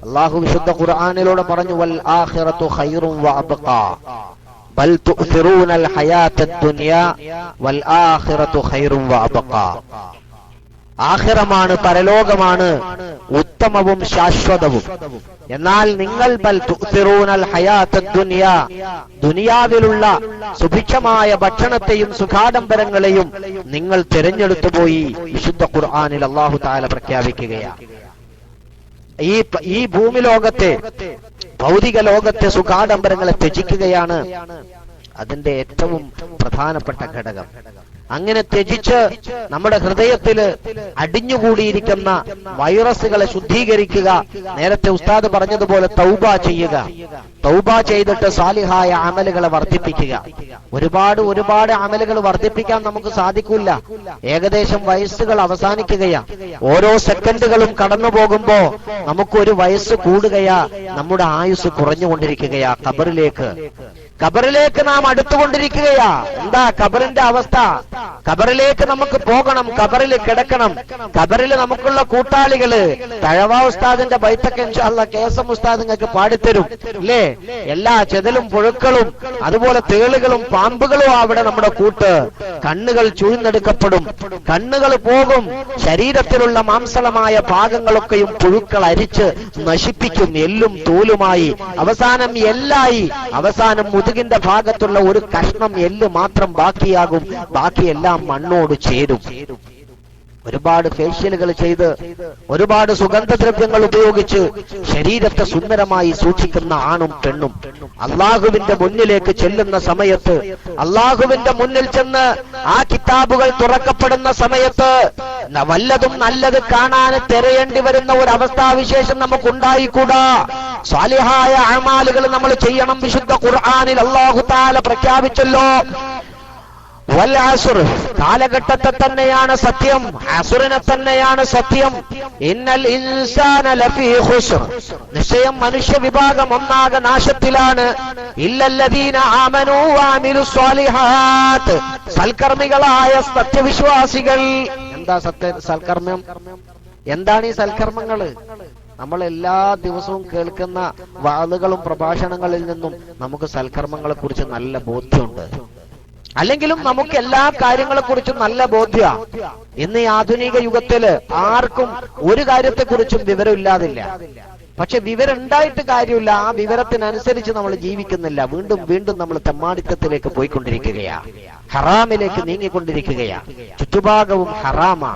അല്ലാഹു വിശുദ്ധ ഖുർആനിലൂടെ പറഞ്ഞു, വൽ ആഖിറതു ഖൈറുൻ വ അബ്ഖാ ബൽ തുഅ്സിറൂനൽ ഹയാത്തദ് ദുനിയാ വൽ ആഖിറതു ഖൈറുൻ വ അബ്ഖാ. ആഖിറമാണ്, പരലോകമാണ് ഉത്തമവും ശാശ്വതവും. എന്നാൽ നിങ്ങൾ ബൽ തുഅ്സിറൂനൽ ഹയാത്തദ് ദുനിയാ, ദുനിയാവിലുള്ള സുഭിക്ഷമായ ഭക്ഷണത്തെയും സുഖാഡംബരങ്ങളെയും നിങ്ങൾ തിരഞ്ഞെടുത്തു പോയി. വിശുദ്ധ ഖുർആനിൽ അല്ലാഹു തആല പ്രഖ്യാപിക്കുകയാണ്. ഈ ഭൂമി ലോകത്തെ, ഭൗതിക ലോകത്തെ സുഖാഡംബരങ്ങളെ ത്യജിക്കുകയാണ് അതിന്റെ ഏറ്റവും പ്രധാനപ്പെട്ട ഘടകം. അങ്ങനെ ത്യജിച്ച് നമ്മുടെ ഹൃദയത്തിൽ അടിഞ്ഞുകൂടിയിരിക്കുന്ന വൈറസുകളെ ശുദ്ധീകരിക്കുക. നേരത്തെ ഉസ്താദ് പറഞ്ഞതുപോലെ തൗബ ചെയ്യുക. തൗബ ചെയ്തിട്ട് സാലിഹായ അമലുകളെ വർദ്ധിപ്പിക്കുക. ഒരുപാട് അമലുകൾ വർദ്ധിപ്പിക്കാൻ നമുക്ക് സാധിക്കില്ല. ഏകദേശം വയസ്സുകൾ അവസാനിക്കുകയാ. ഓരോ സെക്കൻഡുകളും കടന്നു പോകുമ്പോ നമുക്ക് 1 വയസ്സ് കൂടുകയാ. നമ്മുടെ ആയുസ് കുറഞ്ഞുകൊണ്ടിരിക്കുകയാ. ഖബറിലേക്ക് നാം അടുത്തുകൊണ്ടിരിക്കുകയാ. എന്താ ഖബറിന്റെ അവസ്ഥ? ഖബറിലേക്ക് നമുക്ക് പോകണം, ഖബറിൽ കിടക്കണം. ഖബറിൽ നമുക്കുള്ള കൂട്ടാളികള് തഴവാ ഉസ്താദിന്റെ ബൈത്തൊക്കെ ഇൻഷാഅല്ലാഹ് കേസം ഉസ്താദ് നിങ്ങൾക്ക് പാടിത്തരും അല്ലേ? എല്ലാ ചെതലും പുഴുക്കളും അതുപോലെ തേളുകളും പാമ്പുകളും അവിടെ നമ്മുടെ കൂട്ട്. കണ്ണുകൾ ചൂഴ്ന്നെടുക്കപ്പെടും, കണ്ണുകൾ പോകും. ശരീരത്തിലുള്ള മാംസളമായ ഭാഗങ്ങളൊക്കെയും പുഴുക്കൾ അരിച്ച് നശിപ്പിക്കും, എല്ലും തോലുമായി. അവസാനം എല്ലായി. അവസാനം മുതുകിന്റെ ഭാഗത്തുള്ള 1 കഷ്ണം എല്ല് മാത്രം ബാക്കിയാകും. ബാക്കിയെല്ലാം മണ്ണോട് ചേരും. ഒരുപാട് ഫേഷ്യലുകൾ ചെയ്ത്, ഒരുപാട് സുഗന്ധദ്രവ്യങ്ങൾ ഉപയോഗിച്ച് ശരീരത്തെ സുന്ദരമായി സൂക്ഷിക്കുന്ന ആണും പെണ്ണും അള്ളാഹുവിന്റെ മുന്നിലേക്ക് ചെല്ലുന്ന സമയത്ത്, അള്ളാഹുവിന്റെ മുന്നിൽ ചെന്ന് ആ കിതാബുകൾ തുറക്കപ്പെടുന്ന സമയത്ത് വല്ലതും നല്ലത് കാണാൻ തിരയേണ്ടി വരുന്ന ഒരു അവസ്ഥാവിശേഷം നമുക്കുണ്ടായിക്കൂടാ. സാലിഹായ അമാലുകൾ നമ്മൾ ചെയ്യണം. വിശുദ്ധ ഖുർആനിൽ അല്ലാഹു തആല പ്രഖ്യാപിച്ചല്ലോ, വൽ അസ്ർ, കാലഘട്ടത്തെ തന്നെയാണ് സത്യം, അസ്റിനെ തന്നെയാണ് സത്യം. ഇന്നൽ ഇൻസാന ലഫീ ഖുസ്ർ, നിശ്ചയം മനുഷ്യ വിഭാഗം ഒന്നാകെ നാശത്തിലാണ്. ഇല്ലല്ലദീന ആമനൂ വഅമിലുസ് സ്വാലിഹാത്ത്, സൽക്കർമ്മികളായ സത്യവിശ്വാസികൾ. എന്താ സൽക്കർമ്മം? എന്താണ് ഈ സൽക്കർമ്മങ്ങള്? നമ്മൾ എല്ലാ ദിവസവും കേൾക്കുന്ന വാളുകളും പ്രഭാഷണങ്ങളിൽ നിന്നും നമുക്ക് സൽക്കർമ്മങ്ങളെ കുറിച്ച് നല്ല ബോധ്യമുണ്ട്. അല്ലെങ്കിലും നമുക്ക് എല്ലാ കാര്യങ്ങളെ കുറിച്ചും നല്ല ബോധ്യ. ഇന്ന് ഈ ആധുനിക യുഗത്തില് ആർക്കും ഒരു കാര്യത്തെക്കുറിച്ചും വിവരമില്ലാതില്ല. പക്ഷെ വിവരം ഉണ്ടായിട്ട് കാര്യമില്ല. ആ വിവരത്തിനനുസരിച്ച് നമ്മൾ ജീവിക്കുന്നില്ല. വീണ്ടും നമ്മൾ തെമ്മാടിത്തത്തിലേക്ക് പോയിക്കൊണ്ടിരിക്കുകയാ, ഹറാമിലേക്ക് നീങ്ങിക്കൊണ്ടിരിക്കുകയാ. ചുറ്റുഭാഗവും ഹറാമാ.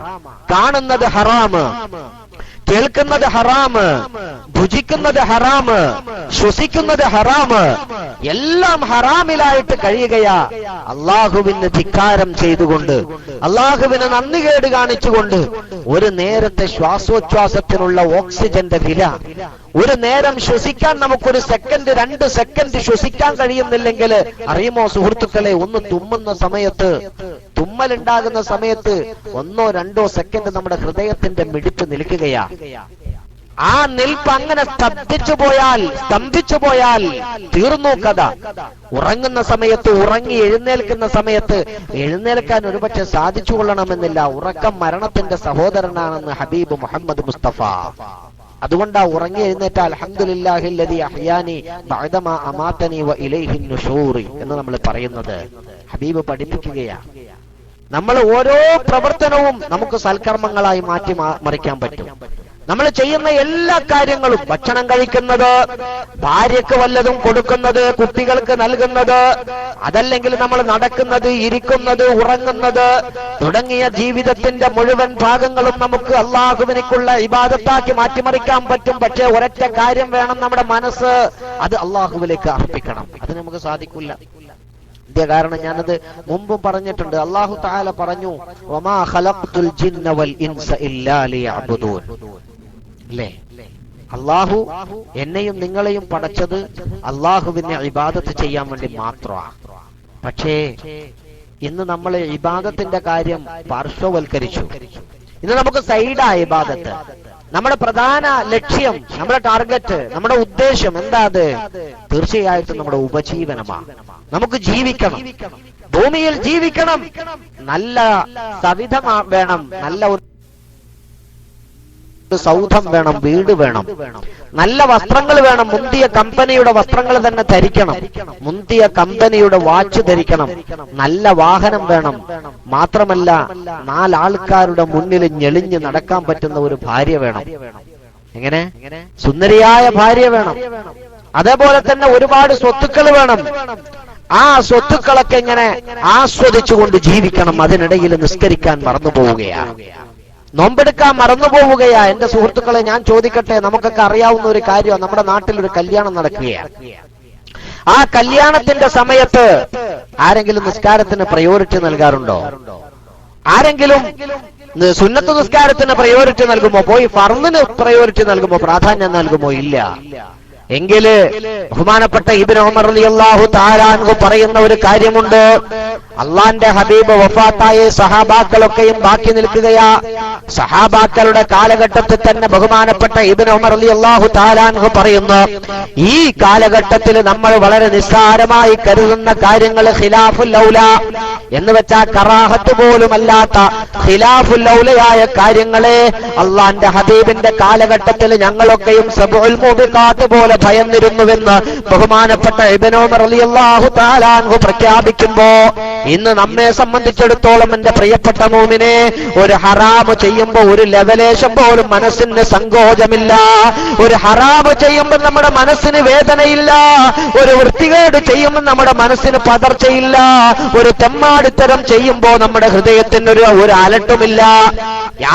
കാണുന്നത് ഹറാമ്, കേൾക്കുന്നത് ഹറാമ്, ഭുജിക്കുന്നത് ഹറാമ്, ശ്വസിക്കുന്നത് ഹറാമ്, എല്ലാം ഹറാമിലായിട്ട് കഴിയുകയാ. അള്ളാഹുവിന് ധിക്കാരം ചെയ്തുകൊണ്ട്, അള്ളാഹുവിന് നന്ദികേട് കാണിച്ചുകൊണ്ട് ഒരു നേരത്തെ ശ്വാസോച്ഛ്വാസത്തിനുള്ള ഓക്സിജന്റെ വില, ഒരു നേരം ശ്വസിക്കാൻ നമുക്കൊരു സെക്കൻഡ് 2 സെക്കൻഡ് ശ്വസിക്കാൻ കഴിയുന്നില്ലെങ്കിൽ അറിയുമോ സുഹൃത്തുക്കളെ, ഒന്ന് തുമ്മുന്ന സമയത്ത്, തുമ്മലുണ്ടാകുന്ന സമയത്ത് 1 or 2 സെക്കൻഡ് നമ്മുടെ ഹൃദയത്തിന്റെ മിടിപ്പ് നിൽക്കുകയാ. ആ നിൽപ്പ് അങ്ങനെ സ്തംഭിച്ചു പോയാൽ തീർന്നു കഥ. ഉറങ്ങുന്ന സമയത്ത്, ഉറങ്ങി എഴുന്നേൽക്കുന്ന സമയത്ത് എഴുന്നേൽക്കാൻ ഒരുപക്ഷെ സാധിച്ചു കൊള്ളണമെന്നില്ല. ഉറക്കം മരണത്തിന്റെ സഹോദരനാണെന്ന് ഹബീബ് മുഹമ്മദ് മുസ്തഫ. അതുകൊണ്ടാ ഉറങ്ങി എഴുന്നേറ്റ അൽഹംദുലില്ലാഹില്ലദീ അഹ്യാനി ബഅദമാ അമാതനി വ ഇലൈഹി നുശൂർ എന്ന് നമ്മൾ പറയുന്നത്. ഹബീബ് പഠിപ്പിക്കുകയാ. നമ്മൾ ഓരോ പ്രവർത്തനവും നമുക്ക് സൽക്കർമ്മങ്ങളായി മാറ്റി മറിക്കാൻ പറ്റും. നമ്മൾ ചെയ്യുന്ന എല്ലാ കാര്യങ്ങളും, ഭക്ഷണം കഴിക്കുന്നത്, ഭാര്യയ്ക്ക് വല്ലതും കൊടുക്കുന്നത്, കുട്ടികൾക്ക് നൽകുന്നത്, അതല്ലെങ്കിൽ നമ്മൾ നടക്കുന്നത്, ഇരിക്കുന്നത്, ഉറങ്ങുന്നത് തുടങ്ങിയ ജീവിതത്തിന്റെ മുഴുവൻ ഭാഗങ്ങളും നമുക്ക് അള്ളാഹുവിനേക്കുള്ള ഇബാദത്താക്കി മാറ്റിമറിക്കാൻ പറ്റും. പക്ഷേ ഒരൊറ്റ കാര്യം വേണം, നമ്മുടെ മനസ്സ് അത് അള്ളാഹുവിലേക്ക് അർപ്പിക്കണം. അത് നമുക്ക് സാധിക്കില്ല. കാരണം ഞാനത് മുമ്പും പറഞ്ഞിട്ടുണ്ട്. അള്ളാഹു തആല പറഞ്ഞു, വമാ ഖലഖ്തുൽ ജിന്ന വൽ ഇൻസ ഇല്ലാ ലിയഅ്ബുദൂൻ. അല്ലേ? അള്ളാഹു എന്നെയും നിങ്ങളെയും പടച്ചത് അള്ളാഹുവിനെ ഇബാദത്ത് ചെയ്യാൻ വേണ്ടി മാത്രമാണ്. പക്ഷേ ഇന്ന് നമ്മൾ ഇബാദത്തിന്റെ കാര്യം പാർശ്വവൽക്കരിച്ചു. ഇന്ന് നമുക്ക് സൈഡായ ഇബാദത്ത്. നമ്മുടെ പ്രധാന ലക്ഷ്യം, നമ്മുടെ ടാർഗറ്റ്, നമ്മുടെ ഉദ്ദേശം എന്താ? അത് തീർച്ചയായിട്ടും നമ്മുടെ ഉപജീവനമാണ്. നമുക്ക് ജീവിക്കണം, ഭൂമിയിൽ ജീവിക്കണം, നല്ല സവിധം വേണം, നല്ല ഒരു സൗധം വേണം, വീട് വേണം, നല്ല വസ്ത്രങ്ങൾ വേണം, മുന്തിയ കമ്പനിയുടെ വസ്ത്രങ്ങൾ തന്നെ ധരിക്കണം, മുന്തിയ കമ്പനിയുടെ വാച്ച് ധരിക്കണം, നല്ല വാഹനം വേണം, മാത്രമല്ല 4 ആൾക്കാരുടെ മുന്നിൽ ഞെളിഞ്ഞ് നടക്കാൻ പറ്റുന്ന ഒരു ഭാര്യ വേണം. എങ്ങനെ? സുന്ദരിയായ ഭാര്യ വേണം. അതേപോലെ തന്നെ ഒരുപാട് സ്വത്തുക്കൾ വേണം. ആ സ്വത്തുക്കളൊക്കെ ഇങ്ങനെ ആസ്വദിച്ചുകൊണ്ട് ജീവിക്കണം. അതിനിടയിൽ നിസ്കരിക്കാൻ മറന്നു പോവുകയാണ്, നോമ്പെടുക്കാൻ മറന്നു പോവുകയാ. എന്റെ സുഹൃത്തുക്കളെ, ഞാൻ ചോദിക്കട്ടെ, നമുക്കൊക്കെ അറിയാവുന്ന ഒരു കാര്യം, നമ്മുടെ നാട്ടിൽ ഒരു കല്യാണം നടക്കുകയാണ്. ആ കല്യാണത്തിന്റെ സമയത്ത് ആരെങ്കിലും നിസ്കാരത്തിന് പ്രയോറിറ്റി നൽകാറുണ്ടോ? ആരെങ്കിലും സുന്നത്ത് നിസ്കാരത്തിന് പ്രയോറിറ്റി നൽകുമോ? പോയി ഫർദിന് പ്രയോറിറ്റി നൽകുമോ? പ്രാധാന്യം നൽകുമോ? ഇല്ല. എങ്കില് ബഹുമാനപ്പെട്ട ഇബ്നു ഉമർ റളിയല്ലാഹു തആല അൻഹു പറയുന്ന ഒരു കാര്യമുണ്ട്. അള്ളാന്റെ ഹബീബ് വഫാത്തായ സഹാബാക്കളൊക്കെയും ബാക്കി നിൽക്കുകയാ. സഹാബാക്കളുടെ കാലഘട്ടത്തിൽ തന്നെ ബഹുമാനപ്പെട്ട ഇബ്നു ഉമർ റളിയല്ലാഹു തആല അൻഹു പറയുന്നു, ഈ കാലഘട്ടത്തിൽ നമ്മൾ വളരെ നിസ്സാരമായി കരുതുന്ന കാര്യങ്ങൾ ഖിലാഫുൽ ഔല എന്ന് വെച്ചാൽ കറാഹത്ത് പോലും അല്ലാത്ത ഖിലാഫുൽ ഔലയായ കാര്യങ്ങളെ അള്ളാന്റെ ഹബീബിന്റെ കാലഘട്ടത്തിൽ ഞങ്ങളൊക്കെയും സബഉൽ മുബിഖാത്ത് പോലെ ഭയന്നിരുന്നുവെന്ന് ബഹുമാനപ്പെട്ട ഇബ്നു ഉമർ റളിയല്ലാഹു തആല അൻഹു പ്രഖ്യാപിക്കുമ്പോ, ഇന്ന് നമ്മെ സംബന്ധിച്ചിടത്തോളം എന്റെ പ്രിയപ്പെട്ട മോമിനെ, ഒരു ഹറാമ് ചെയ്യുമ്പോ ഒരു ലവലേശം പോലും മനസ്സിന് സങ്കോചമില്ല. ഒരു ഹറാമ് ചെയ്യുമ്പോൾ നമ്മുടെ മനസ്സിന് വേദനയില്ല. ഒരു വൃത്തികേട് ചെയ്യുമ്പോൾ നമ്മുടെ മനസ്സിന് പതർച്ചയില്ല. ഒരു തെമ്മാടിത്തരം ചെയ്യുമ്പോ നമ്മുടെ ഹൃദയത്തിന് ഒരു അലട്ടുമില്ല.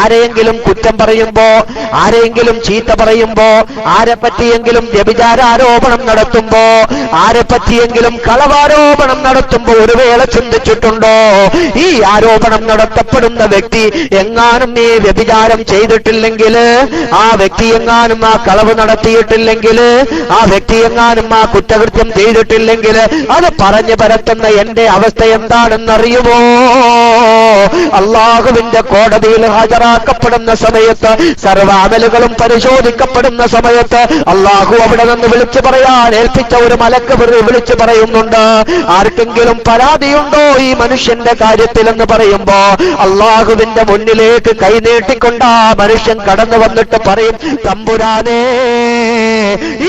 ആരെയെങ്കിലും കുറ്റം പറയുമ്പോ, ആരെയെങ്കിലും ചീത്ത പറയുമ്പോ, ആരെ പറ്റിയെങ്കിലും വ്യഭിചാരാരോപണം നടത്തുമ്പോ, ആരെ പറ്റിയെങ്കിലും കളവാരോപണം നടത്തുമ്പോ ഒരു വേള ചിന്തിച്ചിട്ടുണ്ടോ, ഈ ആരോപണം നടത്തപ്പെടുന്ന വ്യക്തി എങ്ങാനും ഈ വ്യഭിചാരം ചെയ്തിട്ടില്ലെങ്കിൽ, ആ വ്യക്തി എങ്ങാനും ആ കളവ് നടത്തിയിട്ടില്ലെങ്കിൽ, ആ വ്യക്തി എങ്ങാനും ആ കുറ്റകൃത്യം ചെയ്തിട്ടില്ലെങ്കിൽ അത് പറഞ്ഞു പരത്തുന്ന എന്റെ അവസ്ഥ എന്താണെന്നറിയുമോ? അള്ളാഹുവിന്റെ കോടതിയിൽ ഹാജരാക്കപ്പെടുന്ന സമയത്ത്, സർവ്വ അമലുകളും പരിശോധിക്കപ്പെടുന്ന സമയത്ത് അള്ളാഹു അവിടെ നിന്ന് വിളിച്ചു പറയാൻ ഏൽപ്പിച്ച ഒരു മലക്ക് വിളിച്ചു പറയുന്നുണ്ട്, ആർക്കെങ്കിലും പരാതിയുണ്ടോ ഈ മനുഷ്യന്റെ കാര്യത്തിൽ എന്ന് പറയുമ്പോ, അള്ളാഹുവിന്റെ മുന്നിലേക്ക് കൈനീട്ടിക്കൊണ്ട് ആ മനുഷ്യൻ കടന്നു വന്നിട്ട് പറയും, തമ്പുരാനേ,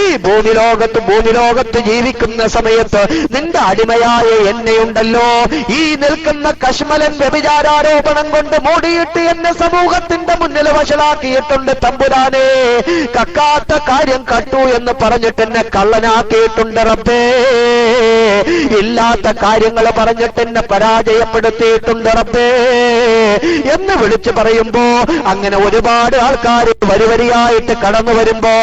ഈ ഭൂമിലോകത്ത് ജീവിക്കുന്ന സമയത്ത് നിന്റെ അടിമയായ എന്നെയുണ്ടല്ലോ, ഈ നിൽക്കുന്ന കശ്മലൻ വ്യഭിചാരാരോപണം കൊണ്ട് മൂടിയിട്ട് എന്നെ സമൂഹത്തിന്റെ മുന്നിൽ വഷളാക്കിയിട്ടുണ്ട് തമ്പുരാനേ. കക്കാത്ത കാര്യം കട്ടു എന്ന് പറഞ്ഞിട്ട് എന്നെ കള്ളനാക്കിയിട്ടുണ്ട് റബ്ബേ. ഇല്ലാത്ത കാര്യങ്ങൾ പറഞ്ഞിട്ട് എന്നെ പരാജയപ്പെടുത്തിയിട്ടുണ്ട് റബ്ബേ എന്ന് വിളിച്ചു പറയുമ്പോ, അങ്ങനെ ഒരുപാട് ആൾക്കാർ വരിവരിയായിട്ട് കടന്നു വരുമ്പോ,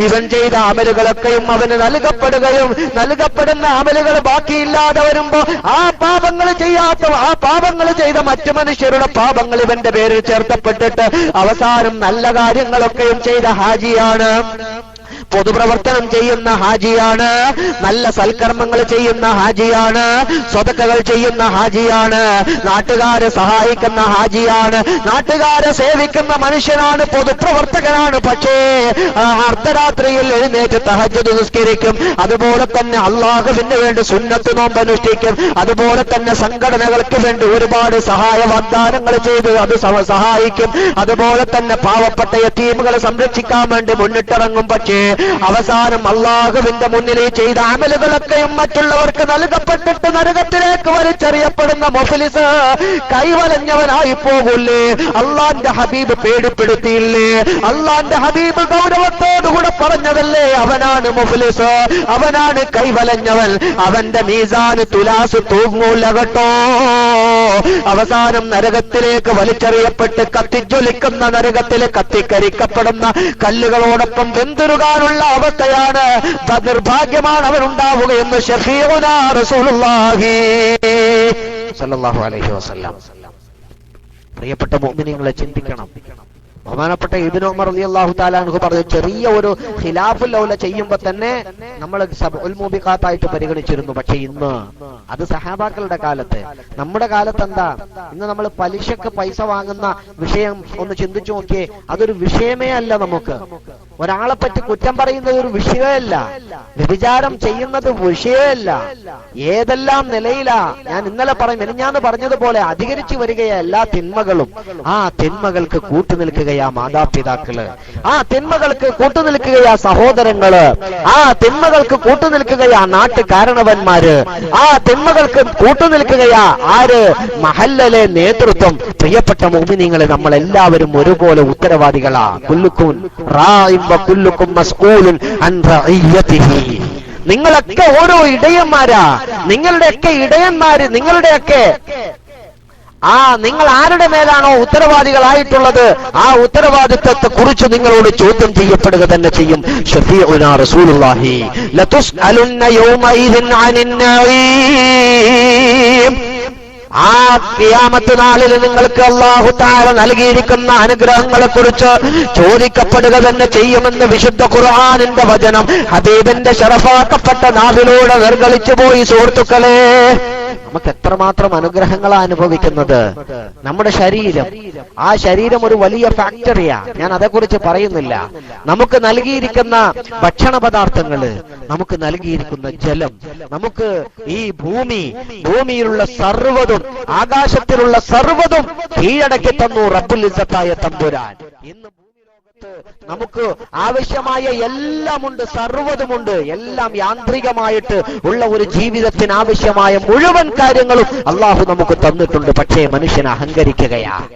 ഇവൻ ചെയ്ത അമലുകളൊക്കെയും അവന് നൽകപ്പെടുകയും, നൽകപ്പെടുന്ന അമലുകൾ ബാക്കിയില്ലാതെ വരുമ്പോ, ആ പാപങ്ങൾ ചെയ്ത മറ്റു മനുഷ്യരുടെ പാപങ്ങൾ ഇവന്റെ പേരിൽ ചേർത്തപ്പെട്ടിട്ട് അവസാനം നല്ല കാര്യങ്ങളൊക്കെയും ചെയ്ത ഹാജിയാണ്, പൊതുപ്രവർത്തനം ചെയ്യുന്ന ഹാജിയാണ്, നല്ല സൽക്കർമ്മങ്ങൾ ചെയ്യുന്ന ഹാജിയാണ്, സ്വതക്കകൾ ചെയ്യുന്ന ഹാജിയാണ്, നാട്ടുകാരെ സഹായിക്കുന്ന ഹാജിയാണ്, നാട്ടുകാരെ സേവിക്കുന്ന മനുഷ്യനാണ്, പൊതുപ്രവർത്തകനാണ്. പക്ഷേ അർദ്ധരാത്രിയിൽ എഴുന്നേറ്റ് തഹജ്ജുദ് നിസ്കരിക്കും, അതുപോലെ തന്നെ അള്ളാഹുവിന് വേണ്ടി സുന്നത്ത് നോമ്പ് അനുഷ്ഠിക്കും, അതുപോലെ തന്നെ സംഘടനകൾക്ക് വേണ്ടി ഒരുപാട് സഹായ വാഗ്ദാനങ്ങൾ ചെയ്ത് അത് സഹായിക്കും, അതുപോലെ തന്നെ പാവപ്പെട്ട യതീമുകളെ സംരക്ഷിക്കാൻ വേണ്ടി മുന്നിട്ടിറങ്ങും. പക്ഷേ അവസാനം അള്ളാഹുവിന്റെ മുന്നിൽ ചെയ്ത അമലുകളൊക്കെയും മറ്റുള്ളവർക്ക് നൽകപ്പെട്ടിട്ട് നരകത്തിലേക്ക് വലിച്ചെറിയപ്പെടുന്ന മുഫ്ലിസ് കൈവലഞ്ഞവനായി പോകൂലേ? അള്ളാന്റെ ഹബീബ് പേടിപ്പെടുത്തിയില്ലേ? അള്ളാന്റെ ഹബീബ് ഗൗരവത്തോടുകൂടെ പറഞ്ഞതല്ലേ അവനാണ് മുഫ്ലിസ്, അവനാണ് കൈവലഞ്ഞവൻ, അവന്റെ മീസാന് തുലാസ് തൂങ്ങൂല കേട്ടോ. അവസാനം നരകത്തിലേക്ക് വലിച്ചെറിയപ്പെട്ട് കത്തിജ്വലിക്കുന്ന നരകത്തിൽ കത്തിക്കരിക്കപ്പെടുന്ന കല്ലുകളോടൊപ്പം വെന്തുരുകാനുള്ള അവസ്ഥയാണ്, നിർഭാഗ്യമാണ് അവനുണ്ടാവുകയെന്ന് ശഫീഉനാ റസൂലുള്ളാഹി സ്വല്ലല്ലാഹു അലൈഹി വസല്ലം. പ്രിയപ്പെട്ട മുഅ്മിനീങ്ങളെ, ചിന്തിക്കണം. ബഹുമാനപ്പെട്ട ഇബ്നു ഉമർ റളിയല്ലാഹു തആല അൻഹു പറഞ്ഞു, ചെറിയ ഒരു ഖിലാഫുൽ ഔല ചെയ്യുമ്പോൾ തന്നെ നമ്മൾ സബ്ഉൽ മുബിഖാത്തായിട്ട് പരിഗണിച്ചിരുന്നു. പക്ഷെ ഇന്ന് അത് സഹാബാക്കളുടെ കാലത്ത്, നമ്മുടെ കാലത്ത് എന്താ? ഇന്ന് നമ്മൾ പലിശക്ക് പൈസ വാങ്ങുന്ന വിഷയം ഒന്ന് ചിന്തിച്ചു നോക്കിയേ. അതൊരു വിഷയമേ അല്ല. നമുക്ക് ഒരാളെ പറ്റി കുറ്റം പറയുന്നത് ഒരു വിഷയമല്ല, വ്യഭിചാരം ചെയ്യുന്നത് വിഷയമല്ല. ഏതെല്ലാം നിലയിലാ ഞാൻ ഇന്നലെ മെനിഞ്ഞാന്ന് പറഞ്ഞതുപോലെ അധികരിച്ചു വരികയാ എല്ലാ തിന്മകളും. ആ തിന്മകൾക്ക് കൂട്ടുനിൽക്കുകയാ മാതാപിതാക്കള്, ആ തിന്മകൾക്ക് കൂട്ടുനിൽക്കുകയാ സഹോദരങ്ങള്, ആ തിന്മകൾക്ക് കൂട്ടുനിൽക്കുകയാ നാട്ടുകാരണവന്മാര്, ആ തിന്മകൾക്ക് കൂട്ടുനിൽക്കുകയാ ആര്? മഹല്ലിലെ നേതൃത്വം. പ്രിയപ്പെട്ട മുഅ്മിനീങ്ങളെ, നമ്മൾ എല്ലാവരും ഒരുപോലെ ഉത്തരവാദികളാ. കുല്ലുക്കും റാഇൻ വ കുല്ലുക്കും മസ്ഊലുൻ അൻ റഇയ്യതിഹി. നിങ്ങളൊക്കെ ഓരോ ഇടയന്മാരാ. നിങ്ങളുടെയൊക്കെ ഇടയന്മാര്, നിങ്ങളുടെയൊക്കെ നിങ്ങൾ ആരുടെ മേലാണോ ഉത്തരവാദികളായിട്ടുള്ളത്, ആ ഉത്തരവാദിത്വത്തെ കുറിച്ച് നിങ്ങളോട് ചോദ്യം ചെയ്യപ്പെടുക തന്നെ ചെയ്യും. ശഫീഉനാ റസൂലുള്ളാഹി ലതുസ്അലുന്ന യൗമഇദിൻ അനിൻ നഈം. ആ ഖിയാമത്ത് നാളിൽ നിങ്ങൾക്ക് അല്ലാഹു തആല നൽകിയിരിക്കുന്ന അനുഗ്രഹങ്ങളെ കുറിച്ച് ചോദിക്കപ്പെടുക തന്നെ ചെയ്യുമെന്ന് വിശുദ്ധ ഖുർആനിന്റെ വചനം ഹബീബിന്റെ ശറഫാക്കപ്പെട്ട നാവിലൂടെ നിർഗളിച്ചു പോയി. സുഹൃത്തുക്കളെ, നമുക്ക് എത്രമാത്രം അനുഗ്രഹങ്ങളാ അനുഭവിക്കുന്നത്. നമ്മുടെ ശരീരം, ആ ശരീരം ഒരു വലിയ ഫാക്ടറിയാ. ഞാൻ അതേക്കുറിച്ച് പറയുന്നില്ല. നമുക്ക് നൽകിയിരിക്കുന്ന ഭക്ഷണ പദാർത്ഥങ്ങള്, നമുക്ക് നൽകിയിരിക്കുന്ന ജലം, നമുക്ക് ഈ ഭൂമിയിലുള്ള സർവ്വതും ആകാശത്തിലുള്ള സർവ്വതും കീഴടക്കി തന്നു റബ്ബുൽ ഇസ്സത്തായ തമ്പുരാൻ. ഇന്ന് നമുക്ക് ആവശ്യമായ എല്ലാമുണ്ട്, സർവ്വതുമുണ്ട്. എല്ലാം യാന്ത്രികമായിട്ട് ഉള്ള ഒരു ജീവിതത്തിന് ആവശ്യമായ മുഴുവൻ കാര്യങ്ങളും അള്ളാഹു നമുക്ക് തന്നിട്ടുണ്ട്. പക്ഷേ മനുഷ്യൻ അഹങ്കരിക്കുകയാണ്.